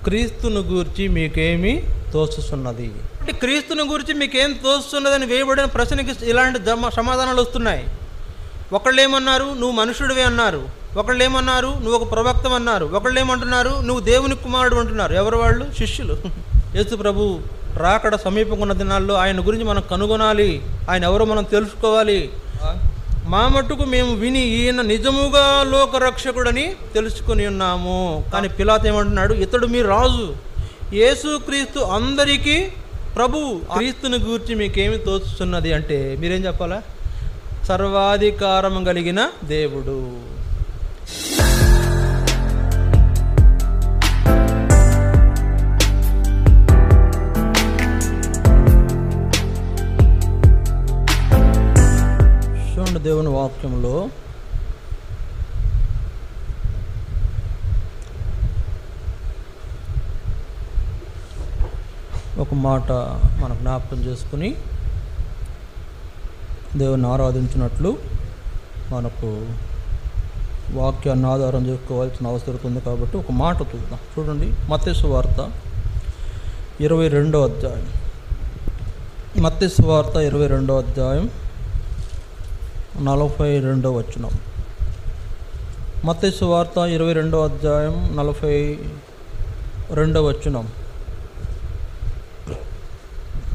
క్రీస్తును గూర్చి మీకేమి తోచుతున్నది. అంటే క్రీస్తుని గురించి మీకేం తోస్తున్నదని వేయబడిన ప్రశ్నకి ఇలాంటి సమాధానాలు వస్తున్నాయి. ఒకళ్ళు ఏమన్నారు, నువ్వు మనుషుడివే అన్నారు. ఒకళ్ళు ఏమన్నారు, నువ్వు ఒక ప్రవక్తం అన్నారు. ఒకళ్ళు ఏమంటున్నారు, నువ్వు దేవుని కుమారుడు అంటున్నారు. ఎవరు వాళ్ళు? శిష్యులు. యేసు ప్రభు రాకడ సమీపంగా ఉన్న దినాల్లో ఆయన గురించి మనం కనుగొనాలి, ఆయన ఎవరో మనం తెలుసుకోవాలి. మా మట్టుకు మేము విని ఈయన నిజముగా లోకరక్షకుడని తెలుసుకుని ఉన్నాము. కానీ పిలాతు ఏమంటున్నాడు, ఇతడు మీ రాజు, యేసు క్రీస్తు అందరికీ ప్రభువు. క్రీస్తుని గూర్చి మీకేమి తోచుతున్నది అంటే మీరేం చెప్పాలా? సర్వాధికారం కలిగిన దేవుడు. చూడండి, దేవుని వాక్యంలో ఒక మాట మనం జ్ఞాపకం చేసుకుని దేవుని ఆరాధించినట్లు మనకు వాక్యాన్ని ఆధారం చేసుకోవాల్సిన అవసరం ఉంది. కాబట్టి ఒక మాట చూద్దాం. చూడండి, మత్తయి సువార్త 22వ అధ్యాయం. మత్తయి సువార్త 22వ అధ్యాయం 42వ వచనం. మత్తయి సువార్త 22వ అధ్యాయం 42వ వచనం.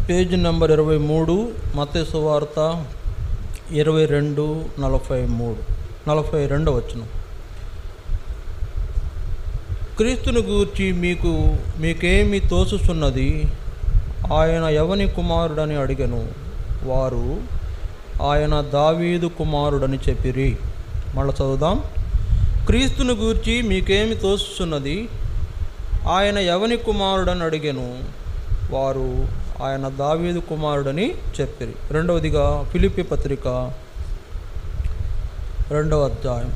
పేజ్ నెంబర్ 23, మత్తయి సువార్త 22:42 వచనం. క్రీస్తుని గూర్చి మీకేమి తోచుచున్నది? ఆయన ఎవని కుమారుడని అడిగెను. వారు ఆయన దావీదు కుమారుడని చెప్పిరి. మళ్ళీ చదువుదాం. క్రీస్తుని గూర్చి మీకేమి తోచుచున్నది? ఆయన ఎవని కుమారుడని అడిగెను. వారు ఆయన దావీదు కుమారుడని చెప్పిరి. రెండవదిగా ఫిలిప్పీ పత్రిక 2వ అధ్యాయం.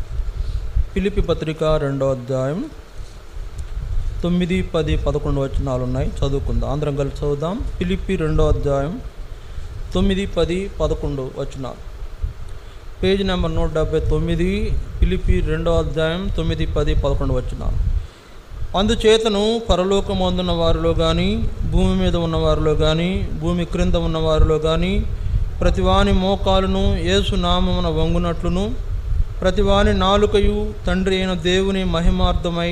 ఫిలిప్పీ పత్రిక 2వ అధ్యాయం 9, 10, 11 వచనాలు ఉన్నాయి. చదువుకుందాం, అందరం కలిసి చదువుదాం. ఫిలిప్పీ 2వ అధ్యాయం 9, 10, 11 వచనాలు. Page number 179. ఫిలిప్పీ 2వ అధ్యాయం 9, 10, 11 వచనాలు. అందుచేతను పరలోకమందున్న వారిలో కానీ, భూమి మీద ఉన్నవారిలో కానీ, భూమి క్రింద ఉన్నవారిలో కానీ ప్రతివాని మోకాలును యేసు నామమున వంగునట్లును, ప్రతివాని నాలుకయు తండ్రి అయిన దేవుని మహిమార్థమై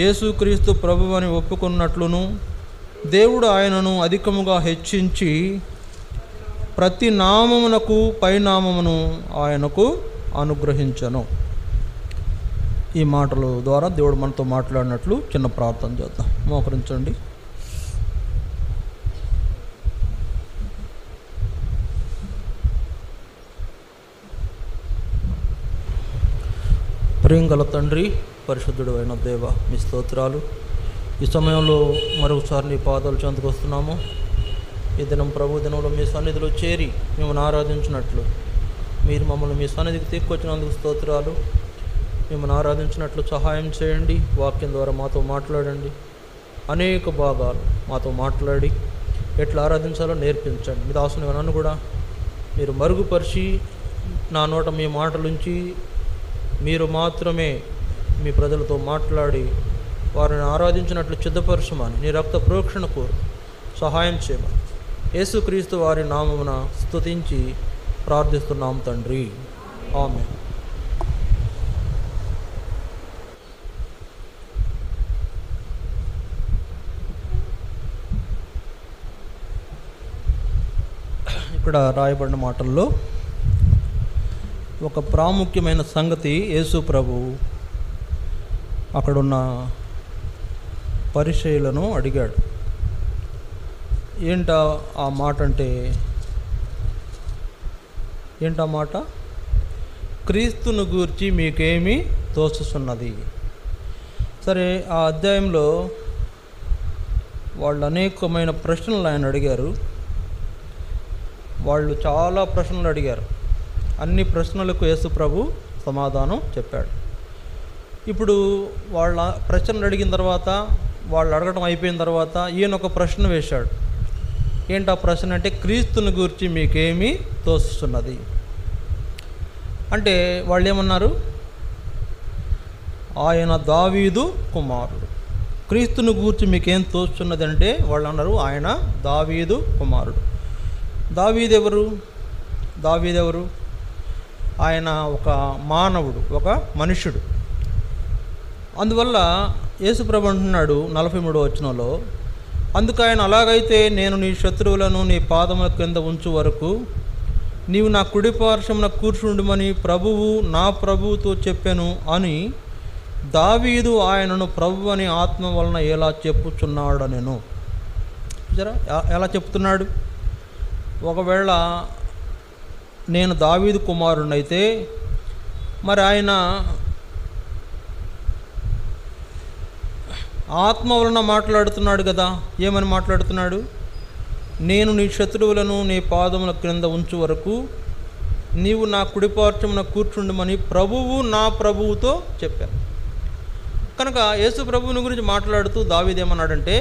యేసుక్రీస్తు ప్రభువని ఒప్పుకున్నట్లును, దేవుడు ఆయనను అధికముగా హెచ్చించి ప్రతి నామమునకు పైనామమును ఆయనకు అనుగ్రహించను. ఈ మాటల ద్వారా దేవుడు మనతో మాట్లాడినట్లు చిన్న ప్రార్థన చేద్దాం. మోకరించండి. ప్రేమగల తండ్రి, పరిశుద్ధుడు అయిన దేవ, మీ స్తోత్రాలు. ఈ సమయంలో మరొకసారి నీ పాదాలు చెంతకు వస్తున్నాము. ఈ దినం ప్రభు దినంలో మీ సన్నిధిలో చేరి మిమ్మల్ని ఆరాధించినట్లు, మీరు మమ్మల్ని మీ సన్నిధికి తీసుకొచ్చినందుకు స్తోత్రాలు. మిమ్మల్ని ఆరాధించినట్లు సహాయం చేయండి. వాక్యం ద్వారా మాతో మాట్లాడండి. అనేక భాగాలు మాతో మాట్లాడి ఎట్లా ఆరాధించాలో నేర్పించండి. మీ దాసుని నన్ను కూడా మీరు మరుగుపరిచి నా నోట మీ మాటలుంచి మీరు మాత్రమే మీ ప్రజలతో మాట్లాడి వారిని ఆరాధించినట్లు సిద్ధపరచమని నీ రక్త ప్రోక్షణ కోరు సహాయం చేయమని యేసుక్రీస్తు వారి నామమున స్తుతించి ప్రార్థిస్తున్నాం తండ్రి. ఆమేన్. ఇక్కడ రాయబడిన మాటల్లో ఒక ప్రాముఖ్యమైన సంగతి యేసు ప్రభు అక్కడున్న పరిచయులను అడిగాడు. ఏంటా ఆ మాట అంటే, ఏంటా మాట? క్రీస్తును గూర్చి మీకేమి తోచుతున్నది. సరే, ఆ అధ్యాయంలో వాళ్ళు అనేకమైన ప్రశ్నలు ఆయన అడిగారు. వాళ్ళు చాలా ప్రశ్నలు అడిగారు. అన్ని ప్రశ్నలకు యేసు ప్రభు సమాధానం చెప్పాడు. ఇప్పుడు వాళ్ళ ప్రశ్నలు అడిగిన తర్వాత, వాళ్ళు అడగడం అయిపోయిన తర్వాత ఈయన ఒక ప్రశ్న వేశాడు. ఏంటి ఆ ప్రశ్న అంటే, క్రీస్తుని గురించి మీకేమి తోస్తున్నది అంటే వాళ్ళు ఏమన్నారు? ఆయన దావీదు కుమారుడు. క్రీస్తుని గూర్చి మీకేం తోస్తున్నదంటే వాళ్ళు అన్నారు, ఆయన దావీదు కుమారుడు. దావీదెవరు? ఆయన ఒక మానవుడు, ఒక మనుష్యుడు. అందువల్ల యేసుప్రభు అంటున్నాడు 43వ వచనంలో, అందుకు ఆయన, అలాగైతే నేను నీ శత్రువులను నీ పాదముల కింద ఉంచు వరకు నీవు నా కుడి పార్శ్వమున కూర్చుండుమని ప్రభువు నా ప్రభువుతో చెప్పాను అని దావీదు ఆయనను ప్రభు అని ఆత్మ వలన ఎలా చెప్పుచున్నాడు. నేను ఎలా చెప్తున్నాడు? ఒకవేళ నేను దావీదు కుమారుడినైతే మరి ఆయన ఆత్మ వలన మాట్లాడుతున్నాడు కదా. ఏమని మాట్లాడుతున్నాడు? నేను నీ శత్రువులను నీ పాదముల క్రింద ఉంచు వరకు నీవు నా కుడిపార్శ్వమున కూర్చుండమని ప్రభువు నా ప్రభువుతో చెప్పాను. కనుక యేసు ప్రభువుని గురించి మాట్లాడుతూ దావీదు ఏమన్నాడంటే,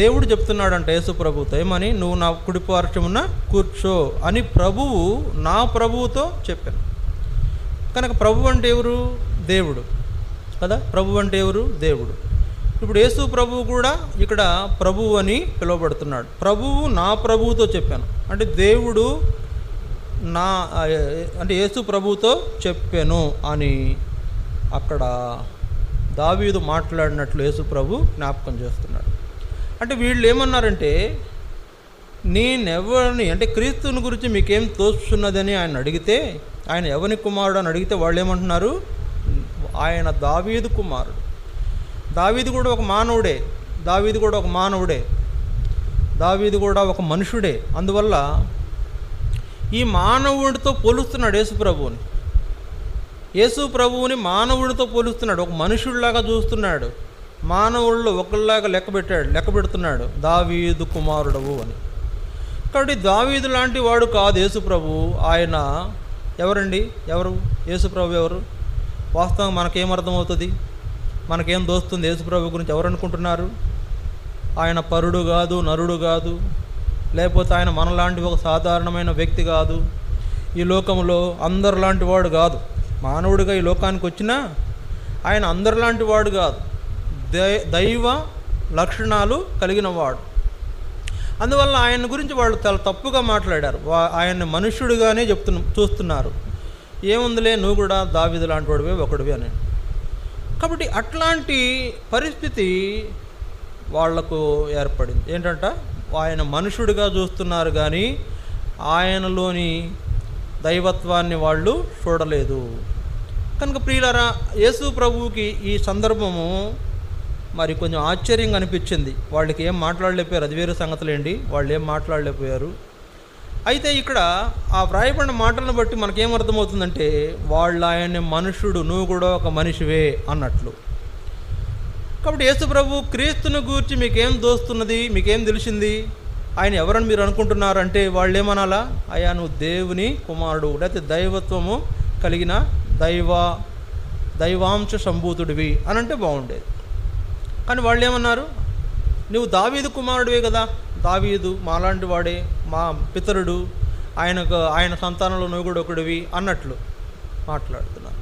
దేవుడు చెప్తున్నాడంట యేసు ప్రభువుతో ఏమని, నువ్వు నా కుడిపార్శ్వమున కూర్చో అని ప్రభువు నా ప్రభువుతో చెప్పాను. కనుక ప్రభు అంటే ఎవరు? దేవుడు కదా. ప్రభు అంటే ఎవరు? దేవుడు. ఇప్పుడు యేసు ప్రభువు కూడా ఇక్కడ ప్రభువు అని పిలువబడుతున్నాడు. ప్రభువు నా ప్రభువుతో చెప్పాను అంటే దేవుడు యేసు ప్రభువుతో చెప్పాను అని అక్కడ దావీదు మాట్లాడినట్లు యేసు ప్రభు జ్ఞాపకం చేస్తున్నాడు. అంటే వీళ్ళు ఏమన్నారంటే, నేనెవరిని అంటే క్రీస్తుని గురించి మీకేం తోస్తున్నదని ఆయన అడిగితే, ఆయన ఎవని కుమారుడు అని అడిగితే వాళ్ళు ఏమంటున్నారు? ఆయన దావీదు కుమారుడు. దావీదు కూడా ఒక మానవుడే, దావీదు కూడా ఒక మనుషుడే. అందువల్ల ఈ మానవుడితో పోలుస్తున్నాడు యేసు ప్రభువుని మానవుడితో పోలుస్తున్నాడు. ఒక మనుషుడిలాగా చూస్తున్నాడు. మానవుళ్ళు ఒకళ్ళలాగా లెక్క పెడుతున్నాడు దావీదు కుమారుడవు అని. కాబట్టి దావీదు లాంటి వాడు కాదు యేసు ప్రభు. ఆయన ఎవరండి? యేసు ప్రభు ఎవరు? వాస్తవం మనకేమర్థమవుతుంది? మనకేం దోస్తుంది యేసు ప్రభు గురించి? ఎవరు అనుకుంటున్నారు? ఆయన పరుడు కాదు, నరుడు కాదు, లేకపోతే ఆయన మనలాంటి ఒక సాధారణమైన వ్యక్తి కాదు, ఈ లోకంలో అందరిలాంటి వాడు కాదు. మానవుడిగా ఈ లోకానికి వచ్చినా ఆయన అందరిలాంటి వాడు కాదు. దైవ లక్షణాలు కలిగిన వాడు. అందువల్ల ఆయన గురించి వాళ్ళు చాలా తప్పుగా మాట్లాడారు. ఆయన్ని మనుష్యుడిగానే చూస్తున్నారు. ఏముందిలే, నువ్వు కూడా దావీదు లాంటి వాడివే ఒకడివి అని. కాబట్టి అట్లాంటి పరిస్థితి వాళ్లకు ఏర్పడింది. ఏంటంట, ఆయన మనుషుడిగా చూస్తున్నారు కానీ ఆయనలోని దైవత్వాన్ని వాళ్ళు చూడలేదు. కనుక ప్రియులారా, యేసు ప్రభువుకి ఈ సందర్భము మరి కొంచెం ఆశ్చర్యంగా అనిపించింది. వాళ్ళకి ఏం మాట్లాడలేకపోయారు, అది వేరే సంగతులేండి, వాళ్ళు ఏం మాట్లాడలేకపోయారు. అయితే ఇక్కడ ఆ వ్రాయబడిన మాటలను బట్టి మనకేమర్థమవుతుందంటే, వాళ్ళు ఆయన్ని మనుషుడు, నువ్వు కూడా ఒక మనిషివే అన్నట్లు. కాబట్టి యేసు ప్రభు క్రీస్తుని గూర్చి మీకేం దోస్తున్నది, మీకేం తెలిసింది, ఆయన ఎవరని మీరు అనుకుంటున్నారంటే వాళ్ళు ఏమనాలా? అయ్యా నువ్వు దేవుని కుమారుడు, లేకపోతే దైవత్వము కలిగిన దైవాంశ సంభూతుడివి అని అంటే బాగుండేది. కానీ వాళ్ళు ఏమన్నారు? నువ్వు దావీదు కుమారుడివే కదా, దావీదు మాలాంటి వాడే, మా పితరుడు, ఆయన సంతానంలో నువ్వు కూడా ఒకడివి అన్నట్లు మాట్లాడుతున్నారు.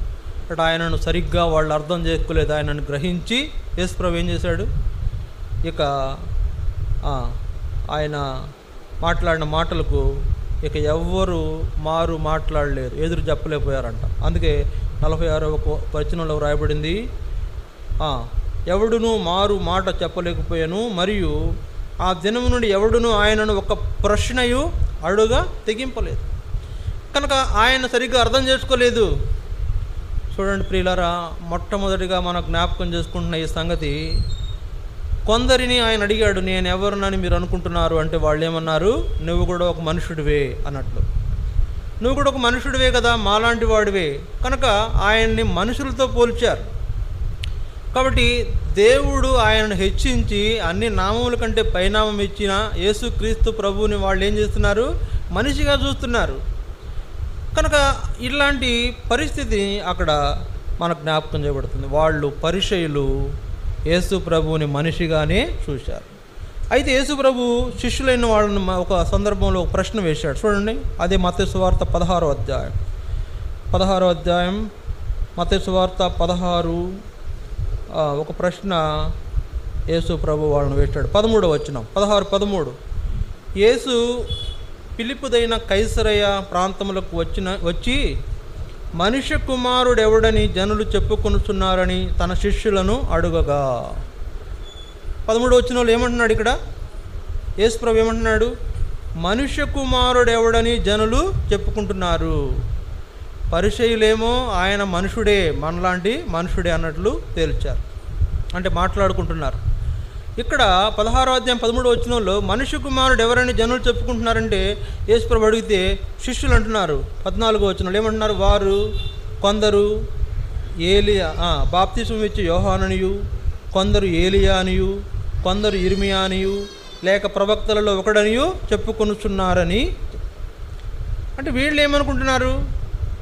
అంటే ఆయనను సరిగ్గా వాళ్ళు అర్థం చేసుకోలేదు. ఆయనను గ్రహించి యేసుప్రభు ఏం చేశాడు? ఇక ఆయన మాట్లాడిన మాటలకు ఇక ఎవ్వరు మాట్లాడలేరు, ఎదురు చెప్పలేకపోయారంట. అందుకే 46వ వచనంలో రాయబడింది, ఎవడును మాట చెప్పలేకపోయాను, మరియు ఆ దినము నుండి ఎవడును ఆయనను ఒక ప్రశ్నయు అడుగా తెగింపలేదు. కనుక ఆయన సరిగ్గా అర్థం చేసుకోలేదు. చూడండి ప్రియులారా, మొట్టమొదటిగా మనం జ్ఞాపకం చేసుకుంటున్న ఈ సంగతి, కొందరిని ఆయన అడిగాడు, నేను ఎవరినని మీరు అనుకుంటున్నారు అంటే వాళ్ళు ఏమన్నారు? నువ్వు కూడా ఒక మనుషుడివే అన్నట్లు. నువ్వు కూడా ఒక మనుషుడివే కదా, మాలాంటి వాడివే. కనుక ఆయన్ని మనుషులతో పోల్చారు. కాబట్టి దేవుడు ఆయనను హెచ్చించి అన్ని నామముల కంటే పైనామం ఇచ్చిన యేసుక్రీస్తు ప్రభువుని వాళ్ళు ఏం చేస్తున్నారు? మనిషిగా చూస్తున్నారు. కనుక ఇలాంటి పరిస్థితి అక్కడ మనకు జ్ఞాపకం చేయబడుతుంది. వాళ్ళు పరిసయ్యులు యేసు ప్రభువుని మనిషిగానే చూశారు. అయితే యేసు ప్రభు శిష్యులైన వాళ్ళని ఒక సందర్భంలో ఒక ప్రశ్న వేశాడు. చూడండి, అదే మత్తయి సువార్త 16వ అధ్యాయం మత్తయి సువార్త 16 ఒక ప్రశ్న యేసు ప్రభు వాళ్ళని వేశాడు. 13 వచనం 16-13. యేసు ఫిలిప్పుదైన కైసరయ ప్రాంతములకు వచ్చి మనుష్య కుమారుడెవడని జనులు చెప్పుకొనుచున్నారని తన శిష్యులను అడుగగా. 13 వచనంలో ఏమంటున్నాడు ఇక్కడ? యేసు ప్రభు ఏమంటున్నాడు? మనుష్య కుమారుడెవడని జనులు చెప్పుకుంటున్నారు. పరిసయ్యులేమో ఆయన మనుషుడే, మనలాంటి మనుషుడే అన్నట్లు తేల్చారు, అంటే మాట్లాడుకుంటున్నారు. ఇక్కడ 16వ అధ్యాయం 13వ వచనంలో మనుష్య కుమారుడు ఎవరని జనులు చెప్పుకుంటున్నారంటే యేసు ప్రభు అడిగితే శిష్యులు అంటున్నారు. 14వ వచనంలో ఏమంటున్నారు? వారు కొందరు ఏలియా బాప్తిస్మం ఇచ్చే యోహాననియు, కొందరు ఏలియా అనియు, కొందరు ఇర్మియా అనియు, లేక ప్రవక్తలలో ఒకడనియు చెప్పుకొనుచున్నారని. అంటే వీళ్ళు ఏమనుకుంటున్నారు?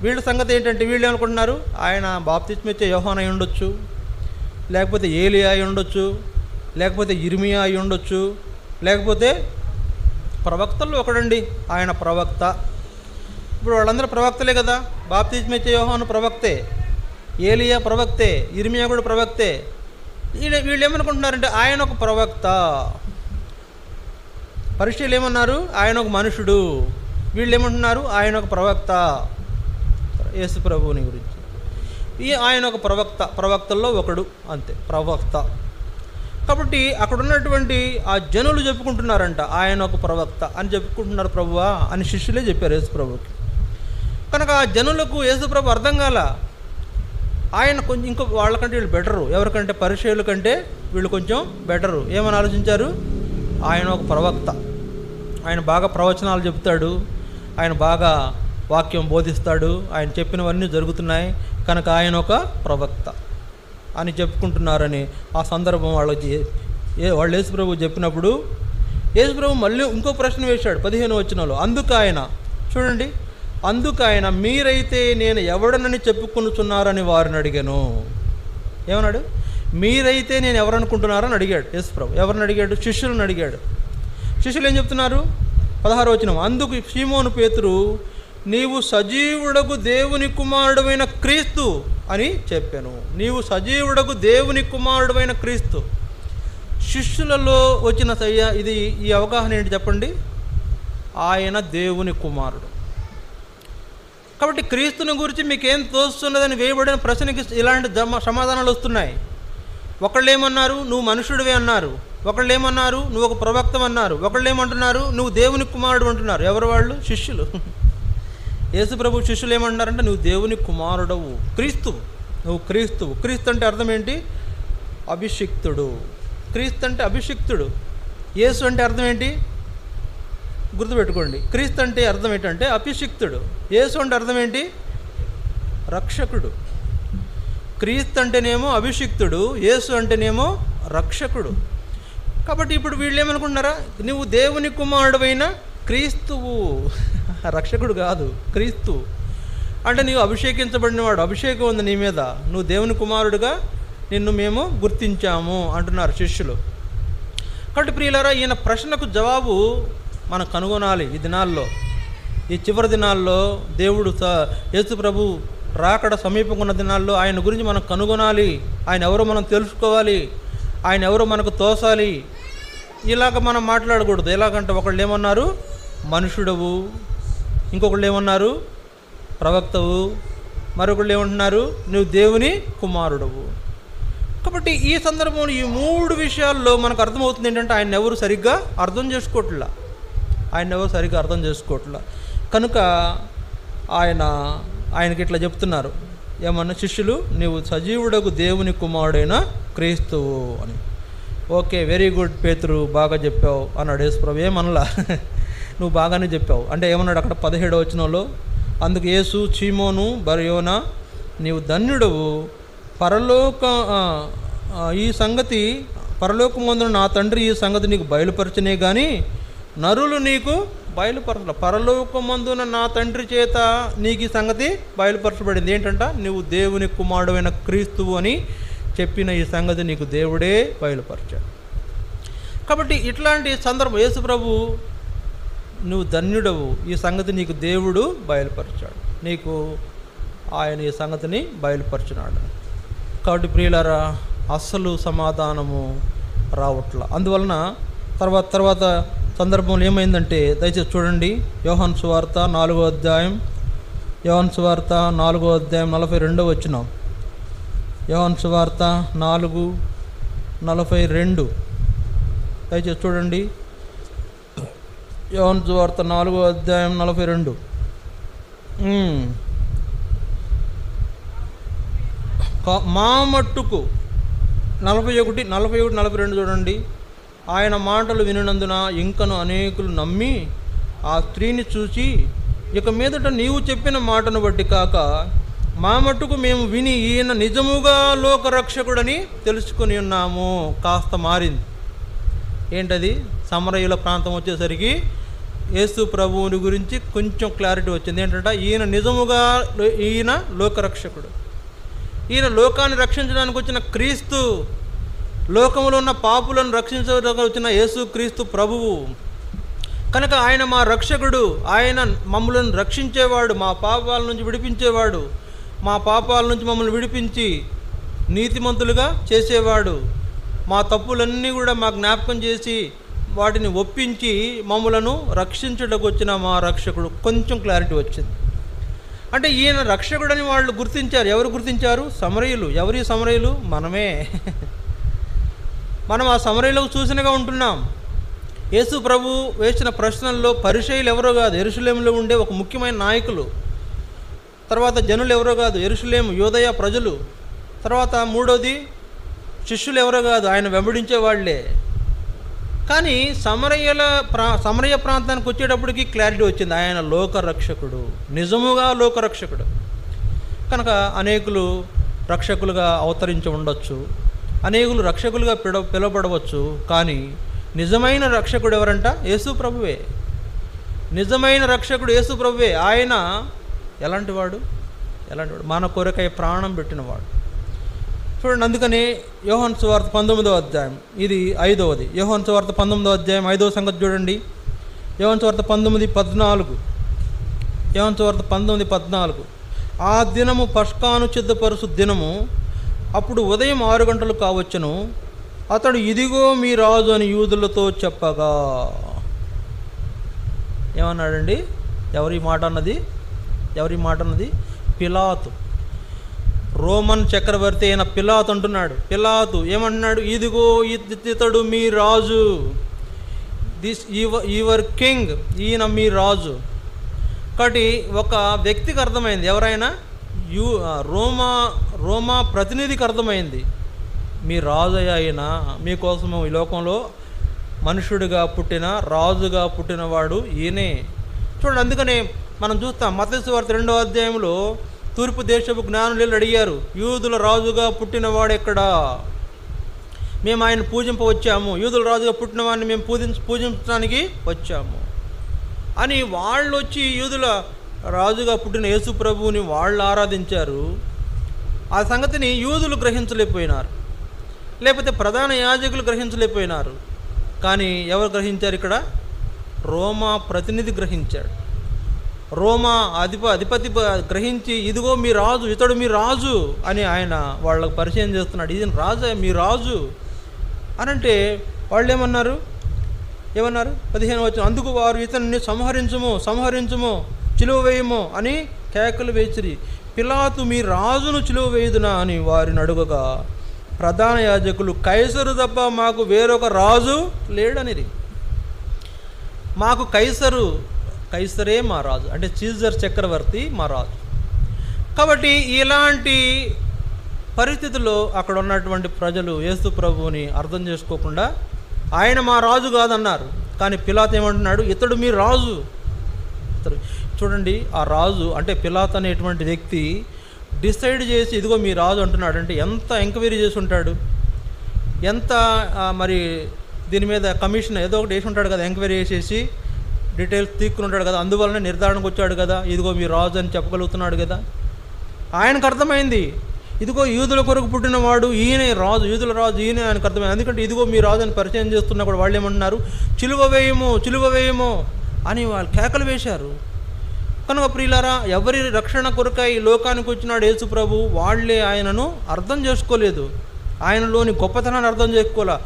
వీళ్ళ సంగతి ఏంటంటే వీళ్ళు ఏమనుకుంటున్నారు? ఆయన బాప్తిస్మం ఇచ్చే యోహాను అయి ఉండొచ్చు, లేకపోతే ఏలియా అయి ఉండొచ్చు, లేకపోతే ఇర్మియా అయి ఉండొచ్చు, లేకపోతే ప్రవక్తల్లో ఒకడండి, ఆయన ప్రవక్త. ఇప్పుడు వాళ్ళందరూ ప్రవక్తలే కదా. బాప్తిస్మం ఇచ్చే యోహాను ప్రవక్తే, ఏలియా ప్రవక్తే, ఇర్మియా కూడా ప్రవక్తే. వీళ్ళు ఏమనుకుంటున్నారంటే ఆయన ఒక ప్రవక్త. పరిచయులు ఏమన్నారు? ఆయన ఒక మనుషుడు. వీళ్ళు ఏమంటున్నారు? ఆయన ఒక ప్రవక్త. యేసు ప్రభువుని గురించి ఆయన ఒక ప్రవక్త, ప్రవక్తల్లో ఒకడు, అంతే, ప్రవక్త. కాబట్టి అక్కడ ఉన్నటువంటి ఆ జనులు చెప్పుకుంటున్నారంట ఆయన ఒక ప్రవక్త అని చెప్పుకుంటున్నారు ప్రభువా అని శిష్యులే చెప్పారు యేసు ప్రభుకి. కనుక ఆ జనులకు యేసు ప్రభు అర్థం కాల. ఆయన కొంచెం ఇంకో వాళ్ళకంటే వీళ్ళు బెటరు. ఎవరికంటే పరిచయుల కంటే వీళ్ళు కొంచెం బెటరు. ఏమని ఆలోచించారు? ఆయన ఒక ప్రవక్త, ఆయన బాగా ప్రవచనాలు చెప్తాడు, ఆయన బాగా వాక్యం బోధిస్తాడు, ఆయన చెప్పినవన్నీ జరుగుతున్నాయి, కనుక ఆయన ఒక ప్రవక్త అని చెప్పుకుంటున్నారని ఆ సందర్భం వాళ్ళకి వాళ్ళు యేసు ప్రభు చెప్పినప్పుడు యేసు ప్రభు మళ్ళీ ఇంకో ప్రశ్న వేశాడు 15వ వచనంలో. అందుకు ఆయన, చూడండి, అందుకు ఆయన మీరైతే నేను ఎవడనని చెప్పుకొనుచున్నారని వారిని అడిగాను. ఏమన్నాడు? మీరైతే నేను ఎవరనుకుంటున్నారని అడిగాడు యేసు ప్రభు. ఎవరిని అడిగాడు? శిష్యులను అడిగాడు. శిష్యులు ఏం చెప్తున్నారు? 16వ వచనం. అందుకు సీమోను పేతురు, నీవు సజీవుడకు దేవుని కుమారుడైన క్రీస్తు అని చెప్పాను. నీవు సజీవుడకు దేవుని కుమారుడైన క్రీస్తు. శిష్యులలో వచ్చిన ఇది ఈ అవగాహన ఏంటి చెప్పండి? ఆయన దేవుని కుమారుడు. కాబట్టి క్రీస్తుని గురించి మీకేం తోస్తున్నదని వేయబడిన ప్రశ్నకి ఇలాంటి సమాధానాలు వస్తున్నాయి. ఒకళ్ళు ఏమన్నారు? నువ్వు మనుషుడివే అన్నారు. ఒకళ్ళు ఏమన్నారు? నువ్వు ఒక ప్రవక్తం అన్నారు. ఒకళ్ళు ఏమంటున్నారు? నువ్వు దేవుని కుమారుడు అంటున్నారు. ఎవరు వాళ్ళు? శిష్యులు. యేసు ప్రభు శిష్యులు ఏమంటున్నారంటే నువ్వు దేవుని కుమారుడవు, క్రీస్తువు, నువ్వు క్రీస్తువు. క్రీస్తు అంటే అర్థం ఏంటి? అభిషిక్తుడు. క్రీస్తు అంటే అభిషిక్తుడు. యేసు అంటే అర్థం ఏంటి? గుర్తుపెట్టుకోండి. క్రీస్తు అంటే అర్థం ఏంటంటే అభిషిక్తుడు. యేసు అంటే అర్థం ఏంటి? రక్షకుడు. క్రీస్తు అంటేనేమో అభిషిక్తుడు, యేసు అంటేనేమో రక్షకుడు. కాబట్టి ఇప్పుడు వీళ్ళు ఏమనుకుంటున్నారా? నువ్వు దేవుని కుమారుడైన క్రీస్తువు, రక్షకుడు కాదు, క్రీస్తు అంటే నీవు అభిషేకించబడినవాడు, అభిషేకం ఉంది నీ మీద, నువ్వు దేవుని కుమారుడుగా నిన్ను మేము గుర్తించాము అంటున్నారు శిష్యులు. కాబట్టి ప్రియులారా, ఈయన ప్రశ్నకు జవాబు మనం కనుగొనాలి. ఈ దినాల్లో, ఈ చివరి దినాల్లో దేవుడు యేసు ప్రభు రాకడ సమీపంగా ఉన్న దినాల్లో ఆయన గురించి మనం కనుగొనాలి. ఆయన ఎవరో మనం తెలుసుకోవాలి, ఆయన ఎవరో మనకు తోసాలి. ఇలాగ మనం మాట్లాడకూడదు. ఎలాగంటే ఒకళ్ళు ఏమన్నారు? మనుషుడవు, ఇంకొకళ్ళు ఏమన్నారు? ప్రవక్తవు, మరొకళ్ళు ఏమంటున్నారు? నువ్వు దేవుని కుమారుడవు. కాబట్టి ఈ సందర్భంలో ఈ 3 విషయాల్లో మనకు అర్థమవుతుంది ఏంటంటే ఆయన ఎవరు సరిగ్గా అర్థం చేసుకోవట్లా, కనుక ఆయనకి ఇట్లా చెప్తున్నారు. ఏమన్నా శిష్యులు, నీవు సజీవుడకు దేవుని కుమారుడైన క్రీస్తువు అని. ఓకే, వెరీ గుడ్ పేతురు, బాగా చెప్పావు అన్నాడు యేసు ప్రభు. ఏమనలా, నువ్వు బాగానే చెప్పావు అంటే. ఏమన్నాడు అక్కడ 17వ వచనంలో? అందుకు యేసు, సీమోను బర్యోనా, నీవు ధన్యుడవు, ఈ సంగతి పరలోకమందున నా తండ్రి ఈ సంగతి నీకు బయలుపరచనే కానీ నరులు నీకు బయలుపరచలే. పరలోకమందున నా తండ్రి చేత నీకు ఈ సంగతి బయలుపరచబడింది. ఏంటంట? నువ్వు దేవుని కుమారుడైన క్రీస్తువు అని చెప్పిన ఈ సంగతి నీకు దేవుడే బయలుపరచాడు. కాబట్టి ఇట్లాంటి సందర్భం యేసు ప్రభు, నువ్వు ధన్యుడవు, ఈ సంగతి నీకు దేవుడు బయలుపరిచాడు, నీకు ఆయన ఈ సంగతిని బయలుపరిచినాడు. కాబట్టి ప్రియులారా, అస్సలు సమాధానము రావట్ల. అందువలన తర్వాత సందర్భంలో ఏమైందంటే, దయచేసి చూడండి, యోహాను సువార్త 4వ అధ్యాయం, యోహాను సువార్త 4వ అధ్యాయం 42వ వచనం. యోహాను సువార్త 4:42. దయచేసి చూడండి, యోహాను సువార్త 4వ అధ్యాయం 42. మా మట్టుకు 41, 42 చూడండి. ఆయన మాటలు వినినందున ఇంకను అనేకులు నమ్మి ఆ స్త్రీని చూసి, ఇక మీదట నీవు చెప్పిన మాటను బట్టి కాక మా మట్టుకు మేము విని ఈయన నిజముగా లోకరక్షకుడని తెలుసుకొని ఉన్నాము. కాస్త మారింది. ఏంటది? సమరయుల ప్రాంతం వచ్చేసరికి యేసు ప్రభువుని గురించి కొంచెం క్లారిటీ వచ్చింది. ఏంటంటే ఈయన నిజముగా ఈయన లోకరక్షకుడు, ఈయన లోకాన్ని రక్షించడానికి వచ్చిన క్రీస్తు, లోకంలో ఉన్న పాపులను రక్షించడానికి వచ్చిన యేసు క్రీస్తు ప్రభువు కనుక ఆయన మా రక్షకుడు. ఆయన మమ్మల్ని రక్షించేవాడు, మా పాపాల నుంచి విడిపించేవాడు, మా పాపాల నుంచి మమ్మల్ని విడిపించి నీతిమంతులుగా చేసేవాడు, మా తప్పులన్నీ కూడా మా జ్ఞాపకం చేసి వాటిని ఒప్పించి మమ్మలను రక్షించడానికి వచ్చిన మా రక్షకుడు. కొంచెం క్లారిటీ వచ్చింది. అంటే ఈయన రక్షకుడని వాళ్ళు గుర్తించారు. ఎవరు గుర్తించారు? సమరయులు. ఎవరి సమరయులు? మనమే. మనం ఆ సమరయులకు చూసినగా ఉంటున్నాం. యేసు ప్రభు వేసిన ప్రశ్నల్లో పరిసయ్యులు ఎవరో కాదు, యెరూషలేములో ఉండే ఒక ముఖ్యమైన నాయకులు. తర్వాత జనులు ఎవరో కాదు, యెరూషలేము యూదయ ప్రజలు. తర్వాత మూడోది శిష్యులు ఎవరో కాదు, ఆయన వెంబడించే వాళ్ళే. కానీ సమరయ ప్రాంతానికి వచ్చేటప్పటికి క్లారిటీ వచ్చింది. ఆయన లోకరక్షకుడు, నిజముగా లోకరక్షకుడు. కనుక అనేకులు రక్షకులుగా అవతరించి ఉండొచ్చు, అనేకులు రక్షకులుగా పిలువబడవచ్చు. కానీ నిజమైన రక్షకుడు ఎవరంట? యేసు ప్రభువే. నిజమైన రక్షకుడు యేసు ప్రభువే. ఆయన ఎలాంటివాడు? మన కొరకై ప్రాణం పెట్టినవాడు. చూడండి, అందుకని యోహాను సువార్త 19వ అధ్యాయం, ఇది 5వది. యోహాను సువార్త 19వ అధ్యాయం 5వ సంగతి చూడండి. యోహాను సువార్త 19:14. యోహాను సువార్త 19:14. ఆ దినము పస్కాను సిద్ధపరుచు దినము. అప్పుడు ఉదయం 6 గంటలు కావచ్చును. అతడు ఇదిగో మీ రాజు అని యూదులతో చెప్పగా. ఏమన్నాడండి? ఎవరి మాట అన్నది? పిలాతు. రోమన్ చక్రవర్తి అయిన పిలాతు అంటున్నాడు. పిలాతు ఏమంటున్నాడు? ఇదిగో ఇతడు మీ రాజు, దిస్ యువర్ కింగ్, ఈయన మీ రాజు. కాబట్టి ఒక వ్యక్తికి అర్థమైంది, ఎవరైనా రోమా ప్రతినిధికి అర్థమైంది, మీ రాజు అయినా మీకోసము ఈ లోకంలో మనుషుడిగా పుట్టిన, రాజుగా పుట్టినవాడు ఈయనే. చూడండి, అందుకనే మనం చూస్తాం మత్తయి సువార్త 2వ అధ్యాయంలో తూర్పు దేశపు జ్ఞానులు అడిగారు, యూదుల రాజుగా పుట్టినవాడు ఎక్కడా? మేము ఆయన పూజింపవచ్చాము, యూదుల రాజుగా పుట్టిన వాడిని మేము పూజించడానికి వచ్చాము అని వాళ్ళు వచ్చి యూదుల రాజుగా పుట్టిన యేసు ప్రభువుని వాళ్ళు ఆరాధించారు. ఆ సంగతిని యూదులు గ్రహించలేకపోయినారు, లేకపోతే ప్రధాన యాజకులు గ్రహించలేకపోయినారు. కానీ ఎవరు గ్రహించారు? ఇక్కడ రోమా ప్రతినిధి గ్రహించాడు. రోమా అధిపతి గ్రహించి, ఇదిగో మీ రాజు, ఇతడు మీ రాజు అని ఆయన వాళ్ళకు పరిచయం చేస్తున్నాడు. ఇది రాజు, మీ రాజు అనంటే వాళ్ళు ఏమన్నారు? 15వ వచనం, అందుకు వారు ఇతన్ని సంహరించుము, చిలువ వేయము అని కేకలు వేసిరి. పిలాతు మీ రాజును చిలువ వేయుదునా అని వారిని అడుగగా ప్రధాన యాజకులు, కైసరు తప్ప మాకు వేరొక రాజు లేడనిరి. మాకు కైసరే మా రాజు, అంటే సీజర్ చక్రవర్తి మా రాజు. కాబట్టి ఇలాంటి పరిస్థితుల్లో అక్కడ ఉన్నటువంటి ప్రజలు యేసు ప్రభువుని అర్థం చేసుకోకుండా ఆయన మా రాజు కాదన్నారు. కానీ పిలాతు ఏమంటున్నాడు? ఇతడు మీ రాజు. చూడండి, ఆ రాజు అంటే పిలాతు అనేటువంటి వ్యక్తి డిసైడ్ చేసి ఇదిగో మీ రాజు అంటున్నాడు అంటే ఎంత ఎంక్వైరీ చేసి ఉంటాడు, ఎంత మరి దీని మీద కమిషన్ ఏదో ఒకటి వేసి ఉంటాడు కదా, ఎంక్వైరీ చేసేసి డీటెయిల్స్ తీక్కుని ఉంటాడు కదా. అందువలన నిర్ధారణకు వచ్చాడు కదా, ఇదిగో మీ రాజు అని చెప్పగలుగుతున్నాడు కదా. ఆయనకు అర్థమైంది, ఇదిగో యూదుల కొరకు పుట్టినవాడు ఈయనే రాజు, యూదుల రాజు ఈయనే ఆయనకు అర్థమైంది. ఎందుకంటే ఇదిగో మీ రాజు అని పరిచయం చేస్తున్నా కూడా వాళ్ళు ఏమంటున్నారు? చిలువ వేయము అని వాళ్ళు కేకలు వేశారు. కనుక ప్రియులారా, ఎవరి రక్షణ కొరకై ఈ లోకానికి వచ్చినాడు యేసు ప్రభు, వాళ్ళే ఆయనను అర్థం చేసుకోలేదు, ఆయనలోని గొప్పతనాన్ని అర్థం చేసుకోలే.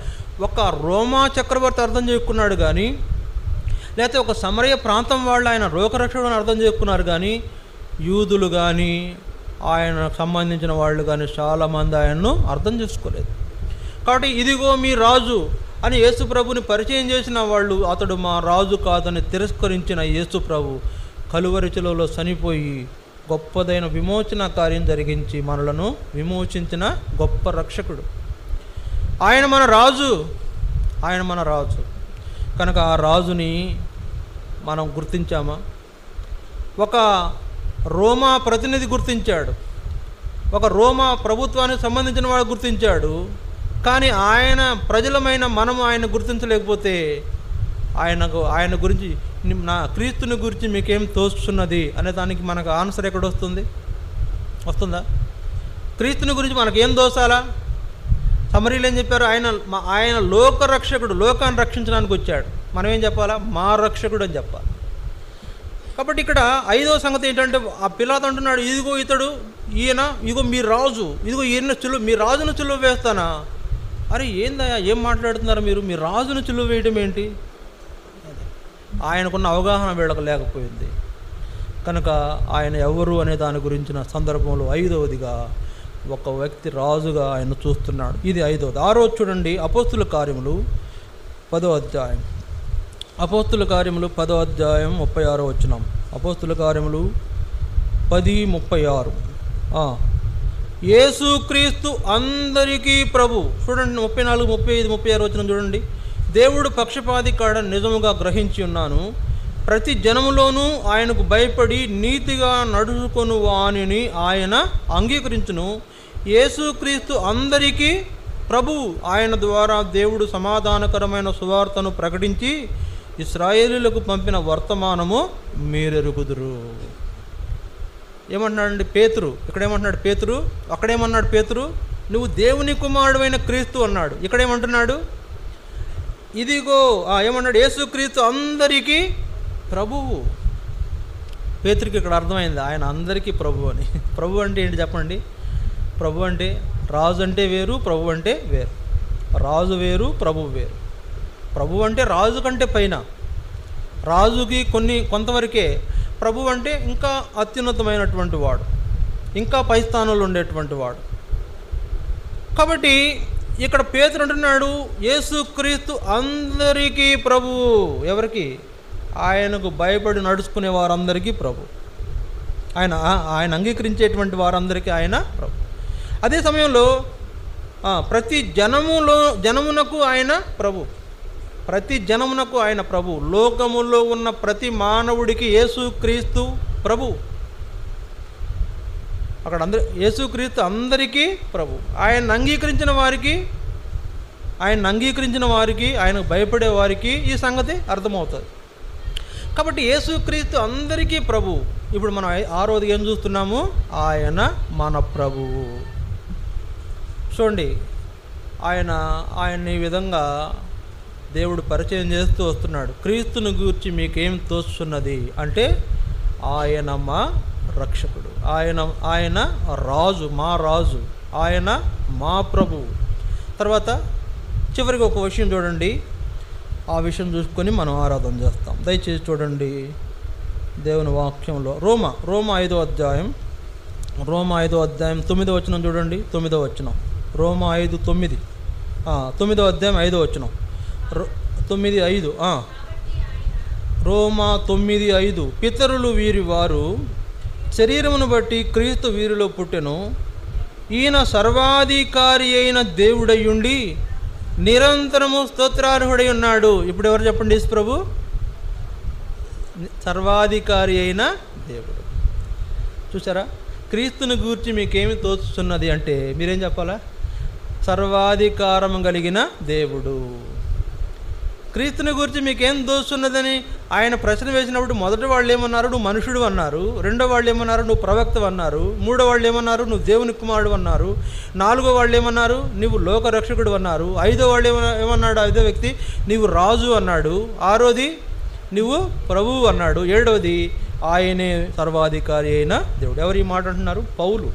ఒక రోమా చక్రవర్తి అర్థం చేసుకున్నాడు కానీ, లేకపోతే ఒక సమరయ ప్రాంతం వాళ్ళు ఆయన లోకరక్షకుడు అని అర్థం చేసుకున్నారు కానీ, యూదులు కానీ ఆయనకు సంబంధించిన వాళ్ళు కానీ చాలామంది ఆయన్ను అర్థం చేసుకోలేదు. కాబట్టి ఇదిగో మీ రాజు అని యేసు ప్రభుని పరిచయం చేసిన వాళ్ళు అతడు మా రాజు కాదని తిరస్కరించిన యేసు ప్రభు కలువరి శిలువలో చనిపోయి గొప్పదైన విమోచన కార్యం జరిగించి మనలను విమోచించిన గొప్ప రక్షకుడు. ఆయన మన రాజు, ఆయన మన రాజు కనుక ఆ రాజుని మనం గుర్తించామా? ఒక రోమా ప్రతినిధి గుర్తించాడు, ఒక రోమా ప్రభుత్వానికి సంబంధించిన వాడు గుర్తించాడు. కానీ ఆయన ప్రజలమైన మనము ఆయన గుర్తించలేకపోతే ఆయన గురించి నా క్రీస్తుని గురించి మీకేం తోస్తున్నది అనే దానికి మనకు ఆన్సర్ ఎక్కడ వస్తుందా? క్రీస్తుని గురించి మనకేం దోసాలా? సమరీలు ఏం చెప్పారు? ఆయన లోకరక్షకుడు, లోకాన్ని రక్షించడానికి వచ్చాడు. మనం ఏం చెప్పాలా? మా రక్షకుడు అని చెప్పాలి. కాబట్టి ఇక్కడ ఐదో సంగతి ఏంటంటే, ఆ పిల్లాడు అంటున్నాడు, ఇదిగో ఇతడు, ఇదిగో మీ రాజు, ఇదిగో ఈయన మీ రాజును చిలువ వేస్తానా? అరే ఏందయ్యా, ఏం మాట్లాడుతున్నారు మీరు? మీ రాజును చిలువ వేయడం ఏంటి? ఆయనకున్న అవగాహన వీళ్ళకు లేకపోయింది కనుక ఆయన ఎవరు అనే దాని గురించిన సందర్భంలో ఐదవదిగా ఒక వ్యక్తి రాజుగా ఆయన చూస్తున్నాడు. ఇది ఐదవది. ఆరో చూడండి, అపోస్తుల కార్యములు 10వ అధ్యాయం. అపోస్తుల కార్యములు 10వ అధ్యాయం 36వ వచనం. అపోస్తుల కార్యములు 10:36. యేసుక్రీస్తు అందరికీ ప్రభు. చూడండి 34, 35, 36 వచనం చూడండి. దేవుడు పక్షపాతి కాడని నిజముగా గ్రహించి ఉన్నాను. ప్రతి జనములోనూ ఆయనకు భయపడి నీతిగా నడుచుకొను వానిని ఆయన అంగీకరించును. యేసుక్రీస్తు అందరికీ ప్రభువు. ఆయన ద్వారా దేవుడు సమాధానకరమైన సువార్తను ప్రకటించి ఇశ్రాయేలీయులకు పంపిన వర్తమానము మీరెరుగుదురు. ఏమంటున్నాడండి పేతురు? ఇక్కడేమంటున్నాడు పేతురు? అక్కడేమన్నాడు పేతురు? నువ్వు దేవుని కుమారుడైన క్రీస్తు అన్నాడు. ఇక్కడేమంటున్నాడు? ఇదిగో ఏమన్నాడు? యేసుక్రీస్తు అందరికీ ప్రభువు. పేతురికి ఇక్కడ అర్థమైంది ఆయన అందరికీ ప్రభు అని. ప్రభు అంటే ఏంటి చెప్పండి? ప్రభు అంటే రాజు అంటే వేరు, ప్రభు అంటే వేరు. రాజు వేరు, ప్రభువు వేరు. ప్రభు అంటే రాజు కంటే పైన, రాజుకి కొంతవరకే. ప్రభు అంటే ఇంకా అత్యున్నతమైనటువంటి వాడు, ఇంకా పై స్థానంలో ఉండేటువంటి వాడు. కాబట్టి ఇక్కడ పేతురు అంటున్నాడు యేసుక్రీస్తు అందరికీ ప్రభువు. ఎవరికి? ఆయనకు భయపడి నడుచుకునే వారందరికీ ప్రభు. ఆయన అంగీకరించేటువంటి వారందరికీ ఆయన ప్రభు. అదే సమయంలో ప్రతి జనమునకు ఆయన ప్రభు. ప్రతి జనమునకు ఆయన ప్రభు. లోకములో ఉన్న ప్రతి మానవుడికి యేసుక్రీస్తు ప్రభు. అక్కడ యేసుక్రీస్తు అందరికీ ప్రభు. ఆయన అంగీకరించిన వారికి, ఆయనకు భయపడే వారికి ఈ సంగతి అర్థమవుతుంది. కాబట్టి యేసుక్రీస్తు అందరికీ ప్రభు. ఇప్పుడు మనం ఆరోది ఏం చూస్తున్నాము? ఆయన మన ప్రభువు. చూడండి, ఆయన ఈ విధంగా దేవుడు పరిచయం చేస్తూ వస్తున్నాడు. క్రీస్తుని గూర్చి మీకేం తోస్తున్నది అంటే, ఆయన మా రక్షకుడు, ఆయన రాజు, మా రాజు, ఆయన మా ప్రభువు. తర్వాత చివరికి ఒక విషయం చూడండి, ఆ విషయం చూసుకొని మనం ఆరాధన చేస్తాం. దయచేసి చూడండి దేవుని వాక్యంలో రోమా 5వ అధ్యాయం 9వ వచనం చూడండి. 9వ వచనం, రోమా 5:9. 9వ అధ్యాయం 5వ వచనం. 9:5. రోమా 9:5. పితరులు వారు శరీరమును బట్టి క్రీస్తు వీరిలో పుట్టెను. ఈయన సర్వాధికారి అయిన దేవుడయ్యుండి నిరంతరము స్తోత్రార్హుడై ఉన్నాడు. ఇప్పుడు ఎవరు చెప్పండి? యేసు ప్రభు సర్వాధికారి అయిన దేవుడు. చూసారా? క్రీస్తుని గూర్చి మీకేమి తోచుతున్నది అంటే మీరేం చెప్పాలా? సర్వాధికారం కలిగిన దేవుడు. క్రీస్తుని గురించి మీకేం దోస్తున్నదని ఆయన ప్రశ్న వేసినప్పుడు మొదటి వాళ్ళు ఏమన్నారు? నువ్వు మనుషుడు అన్నారు. రెండో వాళ్ళు ఏమన్నారు? నువ్వు ప్రవక్త అన్నారు. మూడో వాళ్ళు ఏమన్నారు? నువ్వు దేవుని కుమారుడు అన్నారు. నాలుగో వాళ్ళు ఏమన్నారు? నువ్వు లోకరక్షకుడు అన్నారు. ఐదో వాళ్ళు ఏమన్నాడు? ఐదో వ్యక్తి నీవు రాజు అన్నాడు. ఆరోది నువ్వు ప్రభువు అన్నాడు. ఏడవది ఆయనే సర్వాధికారి అయిన దేవుడు. ఎవరు ఈ మాట అంటున్నారు? పౌలు.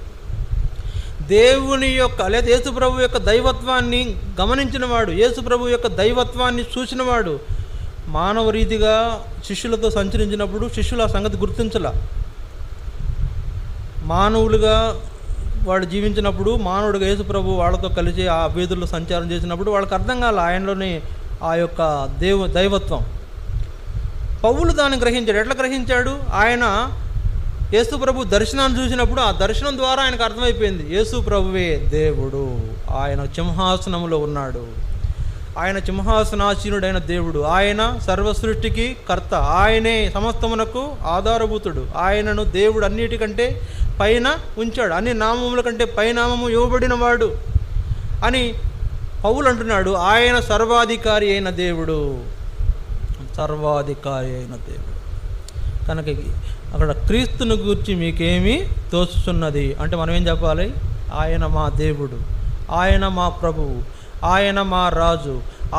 దేవుని యొక్క లేదా యేసు ప్రభు యొక్క దైవత్వాన్ని గమనించినవాడు, యేసు ప్రభు యొక్క దైవత్వాన్ని చూసినవాడు మానవ రీతిగా శిష్యులతో సంచరించినప్పుడు శిష్యులు ఆ సంగతి గుర్తించల. మానవులుగా వాడు జీవించినప్పుడు, మానవుడిగా యేసు ప్రభు వాళ్ళతో కలిసి ఆ వీధుల్లో సంచారం చేసినప్పుడు వాళ్ళకి అర్థం కాల ఆయనలోని ఆ యొక్క దైవత్వం. పౌలు దాన్ని గ్రహించాడు. ఎట్లా గ్రహించాడు? ఆయన యేసు ప్రభు దర్శనాన్ని చూసినప్పుడు ఆ దర్శనం ద్వారా ఆయనకు అర్థమైపోయింది, యేసు ప్రభువే దేవుడు, ఆయన సింహాసనంలో ఉన్నాడు, ఆయన సింహాసనాసీనుడైన దేవుడు, ఆయన సర్వసృష్టికి కర్త, ఆయనే సమస్తమునకు ఆధారభూతుడు, ఆయనను దేవుడు అన్నిటికంటే పైన ఉంచాడు, అన్ని నామముల కంటే పైనామము ఇవ్వబడిన వాడు అని పౌలు అంటున్నాడు. ఆయన సర్వాధికారి అయిన దేవుడు, సర్వాధికారి అయిన దేవుడు. కనుక అక్కడ క్రీస్తుని గూర్చి మీకేమీ తోచుతున్నది అంటే మనం ఏం చెప్పాలి? ఆయన మా దేవుడు, ఆయన మా ప్రభువు, ఆయన మా రాజు,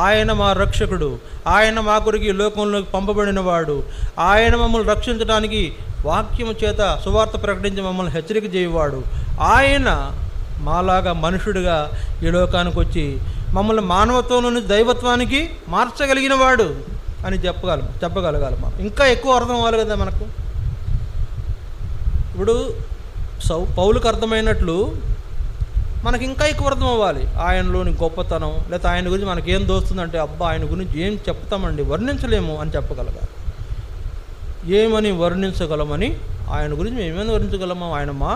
ఆయన మా రక్షకుడు, ఆయన మా కొరకు ఈ లోకంలోకి పంపబడినవాడు, ఆయన మమ్మల్ని రక్షించడానికి వాక్యము చేత సువార్త ప్రకటించి మమ్మల్ని హెచ్చరిక చేయవాడు, ఆయన మాలాగా మనుషుడిగా ఈ లోకానికి వచ్చి మమ్మల్ని మానవత్వం నుంచి దైవత్వానికి మార్చగలిగిన వాడు అని చెప్పగలగాలి. మనం ఇంకా ఎక్కువ అర్థం అవ్వాలి కదా మనకు. ఇప్పుడు పౌలుకు అర్థమైనట్లు మనకి ఇంకా ఎక్కువ అర్థం అవ్వాలి ఆయనలోని గొప్పతనం, లేకపోతే ఆయన గురించి మనకేం దోస్తుందంటే అబ్బా ఆయన గురించి ఏం చెప్తామండి, వర్ణించలేము అని చెప్పగలగాలి. ఏమని వర్ణించగలమని? ఆయన గురించి మేమేమని వర్ణించగలమా? ఆయన మా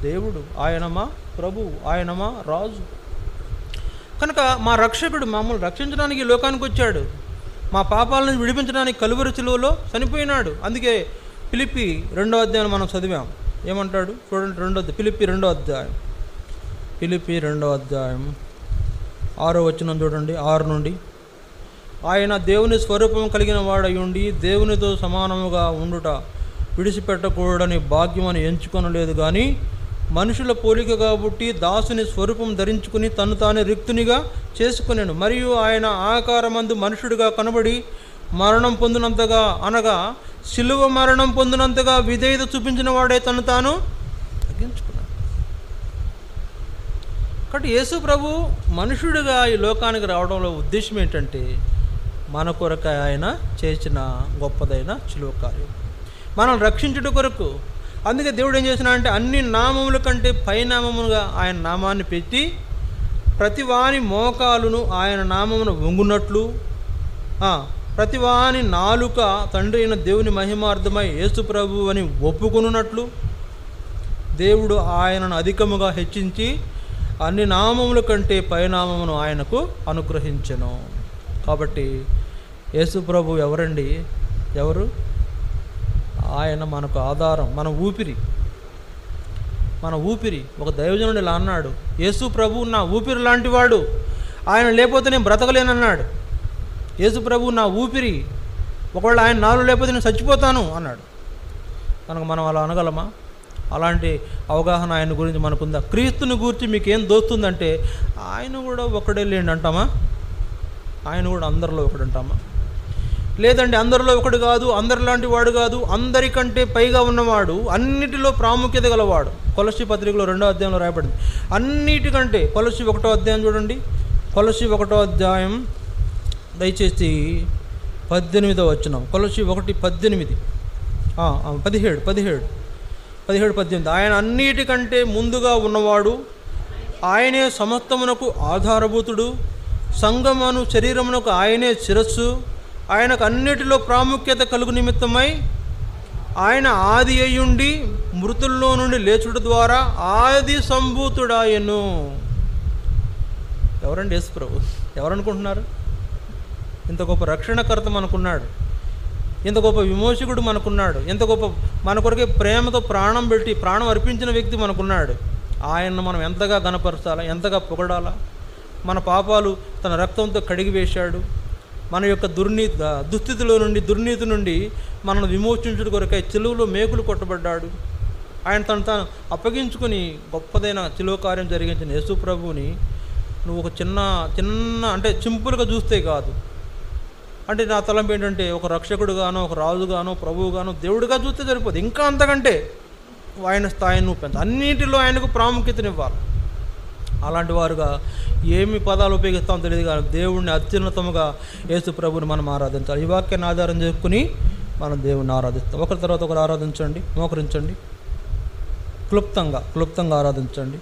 దేవుడు, ఆయన మా ప్రభువు, ఆయన మా రాజు. కనుక మా రక్షకుడు మమ్మల్ని రక్షించడానికి ఈ లోకానికి వచ్చాడు, మా పాపాలను విడిపించడానికి కలువరి శిలువలో చనిపోయినాడు. అందుకే ఫిలిప్పీ 2వ అధ్యాయం మనం చదివాం. ఏమంటాడు చూడండి, ఫిలిప్పీ 2వ అధ్యాయం, ఫిలిప్పీ 2వ అధ్యాయం 6వ వచనం చూడండి, 6 నుండి. ఆయన దేవుని స్వరూపం కలిగిన వాడయుండి దేవునితో సమానముగా ఉండుట విడిచిపెట్టకూడని భాగ్యమని ఎంచుకొనలేదు, కానీ మనుషుల పోలిక కాబట్టి దాసుని స్వరూపం ధరించుకుని తను తాను రిక్తునిగా చేసుకునేను. మరియు ఆయన ఆకారమందు మనుషుడిగా కనబడి మరణం పొందినంతగా, అనగా శిలువ మరణం పొందినంతగా విధేయత చూపించిన వాడే తను తాను తగ్గించుకున్నాడు. కాబట్టి యేసు ప్రభు మనుషుడిగా ఈ లోకానికి రావడంలో ఉద్దేశం ఏంటంటే మన కొరకు ఆయన చేసిన గొప్పదైన శిలువ కార్యం, మనం రక్షించుట కొరకు. అందుకే దేవుడు ఏం చేసినా అంటే అన్ని నామముల కంటే పైనామముగా ఆయన నామాన్ని పెట్టి ప్రతివాని మోకాలును ఆయన నామమును వంగునట్లు, ప్రతివాని నాలుక తండ్రి అయిన దేవుని మహిమార్థమై యేసు ప్రభు అని ఒప్పుకొనున్నట్లు దేవుడు ఆయనను అధికముగా హెచ్చించి అన్ని నామముల కంటే పైనామమును ఆయనకు అనుగ్రహించెను. కాబట్టి యేసు ప్రభు ఎవరండి? ఎవరు? ఆయన మనకు ఆధారం, మన ఊపిరి. ఒక దైవజనుడు ఇలా అన్నాడు, యేసు ప్రభు నా ఊపిరి లాంటివాడు, ఆయన లేకపోతే నేను బ్రతకలేనన్నాడు. యేసు ప్రభు నా ఊపిరి, ఒకవేళ ఆయన నాలో లేకపోతే నేను చచ్చిపోతాను అన్నాడు. కనుక మనం అలా అనగలమా? అలాంటి అవగాహన ఆయన గురించి మనకుందా? క్రీస్తుని గురించి మీకు ఏం దోస్తుందంటే ఆయన కూడా ఒకడే లేండి అంటామా? ఆయన కూడా అందరిలో ఒకడు అంటామా? లేదండి అందరిలో ఒకడు కాదు, అందరిలాంటి వాడు కాదు, అందరికంటే పైగా ఉన్నవాడు, అన్నిటిలో ప్రాముఖ్యత గలవాడు. కొలస్సీ పత్రికలో 2వ అధ్యాయంలో రాయబడింది. అన్నిటికంటే కొలస్సీ 1వ అధ్యాయం చూడండి, కొలస్సీ 1వ అధ్యాయం దయచేసి 18వ వచనం, కొలస్సీ 1:18, 17. ఆయన అన్నిటికంటే ముందుగా ఉన్నవాడు, ఆయనే సమస్తమునకు ఆధారభూతుడు, సంఘమును శరీరమునకు ఆయనే శిరస్సు, ఆయనకు అన్నిటిలో ప్రాముఖ్యత కలుగు నిమిత్తమై ఆయన ఆది అయ్యుండి మృతుల్లో నుండి లేచుట ద్వారా ఆది సంభూతుడాయను. ఎవరండి యేసు ప్రభు? ఎవరనుకుంటున్నారు? ఇంత గొప్ప రక్షణకర్త మనకున్నాడు, ఇంత గొప్ప విమోచకుడు మనకున్నాడు, ఇంత గొప్ప మన కొరకే ప్రేమతో ప్రాణం పెట్టి ప్రాణం అర్పించిన వ్యక్తి మనకున్నాడు. ఆయన్ను మనం ఎంతగా గణపరచాలా, ఎంతగా పొగడాలా? మన పాపాలు తన రక్తంతో కడిగి వేశాడు. మన యొక్క దుర్నీతి నుండి మనల్ని విమోచించుట కొరకై చిలువలో మేకులు కొట్టబడ్డాడు. ఆయన తాను అప్పగించుకుని గొప్పదైన చిలువ కార్యం జరిగించిన యేసు ప్రభువుని నువ్వు ఒక చిన్న అంటే సింపుల్గా చూస్తే కాదు. అంటే నా తలంపు ఏంటంటే ఒక రక్షకుడుగానో, ఒక రాజుగానో, ప్రభువుగానో, దేవుడిగా చూస్తే సరిపోదు. ఇంకా అంతకంటే ఆయన స్థాయిని నువ్వు పెంచు, అన్నిటిలో ఆయనకు ప్రాముఖ్యతనివ్వాలి. అలాంటి వారుగా ఏమి పదాలు ఉపయోగిస్తామో తెలియదు కానీ దేవుణ్ణి అత్యున్నతముగా యేసు ప్రభుని మనం ఆరాధించాలి. ఈ వాక్యాన్ని ఆధారం చేసుకుని మనం దేవుణ్ణి ఆరాధిస్తాం. ఒకరి తర్వాత ఒకరు ఆరాధించండి, మోకరించండి, క్లుప్తంగా ఆరాధించండి.